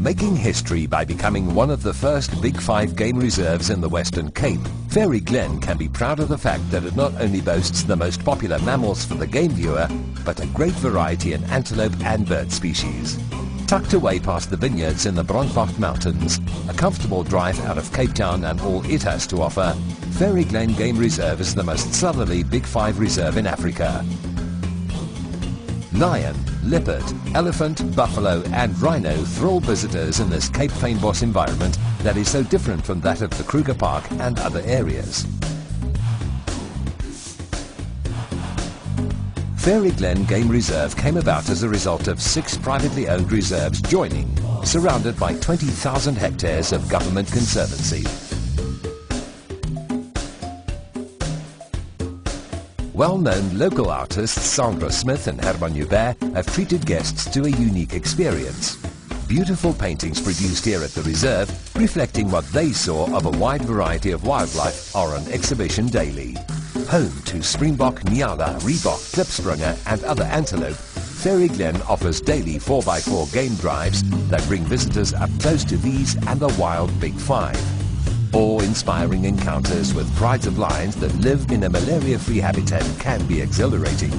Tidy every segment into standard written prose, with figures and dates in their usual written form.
Making history by becoming one of the first Big Five game reserves in the Western Cape, Fairy Glen can be proud of the fact that it not only boasts the most popular mammals for the game viewer, but a great variety in antelope and bird species. Tucked away past the vineyards in the Brandwacht Mountains, a comfortable drive out of Cape Town and all it has to offer, Fairy Glen Game Reserve is the most southerly Big Five reserve in Africa. Lion, leopard, elephant, buffalo and rhino thrill visitors in this Cape Fynbos environment that is so different from that of the Kruger Park and other areas. Fairy Glen Game Reserve came about as a result of 6 privately owned reserves joining, surrounded by 20,000 hectares of government conservancy. Well-known local artists Sandra Smith and Herman Hubert have treated guests to a unique experience. Beautiful paintings produced here at the reserve, reflecting what they saw of a wide variety of wildlife, are on exhibition daily. Home to springbok, nyala, reebok, klipspringer and other antelope, Fairy Glen offers daily 4x4 game drives that bring visitors up close to these and the wild Big Five. Awe-inspiring encounters with prides of lions that live in a malaria-free habitat can be exhilarating.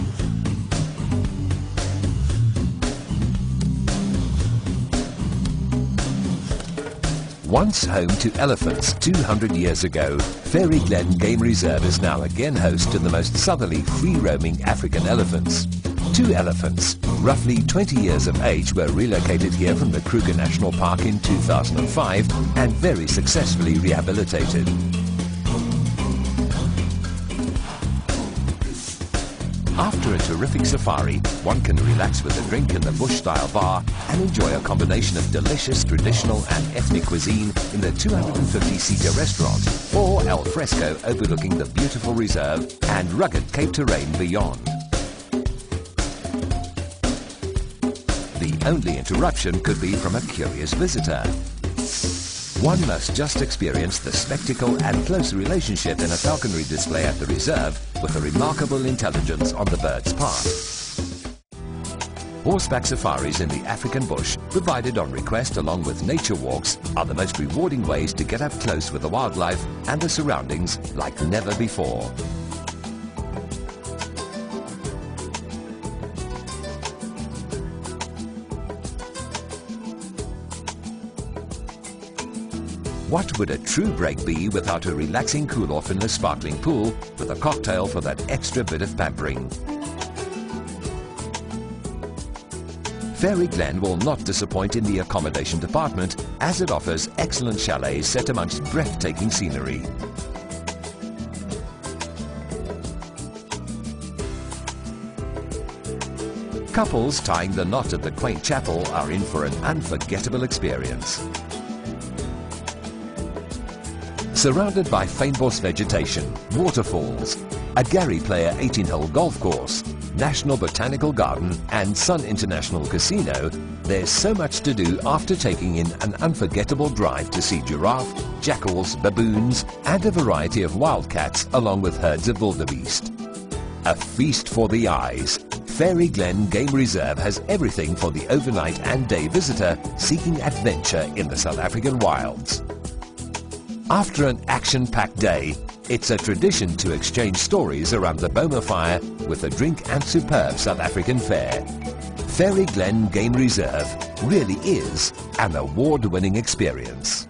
Once home to elephants 200 years ago, Fairy Glen Game Reserve is now again host to the most southerly free-roaming African elephants. 2 elephants, roughly 20 years of age, were relocated here from the Kruger National Park in 2005 and very successfully rehabilitated. After a terrific safari, one can relax with a drink in the bush-style bar and enjoy a combination of delicious traditional and ethnic cuisine in the 250-seater restaurant or al fresco overlooking the beautiful reserve and rugged Cape terrain beyond. The only interruption could be from a curious visitor. One must just experience the spectacle and close relationship in a falconry display at the reserve with a remarkable intelligence on the bird's part. Horseback safaris in the African bush, provided on request along with nature walks, are the most rewarding ways to get up close with the wildlife and the surroundings like never before. What would a true break be without a relaxing cool-off in the sparkling pool with a cocktail for that extra bit of pampering? Fairy Glen will not disappoint in the accommodation department as it offers excellent chalets set amongst breathtaking scenery. Couples tying the knot at the quaint chapel are in for an unforgettable experience. Surrounded by Fynbos vegetation, waterfalls, a Gary Player 18-hole golf course, National Botanical Garden and Sun International Casino, there's so much to do after taking in an unforgettable drive to see giraffe, jackals, baboons and a variety of wildcats along with herds of wildebeest. A feast for the eyes, Fairy Glen Game Reserve has everything for the overnight and day visitor seeking adventure in the South African wilds. After an action-packed day, it's a tradition to exchange stories around the Boma fire with a drink and superb South African fare. Fairy Glen Game Reserve really is an award-winning experience.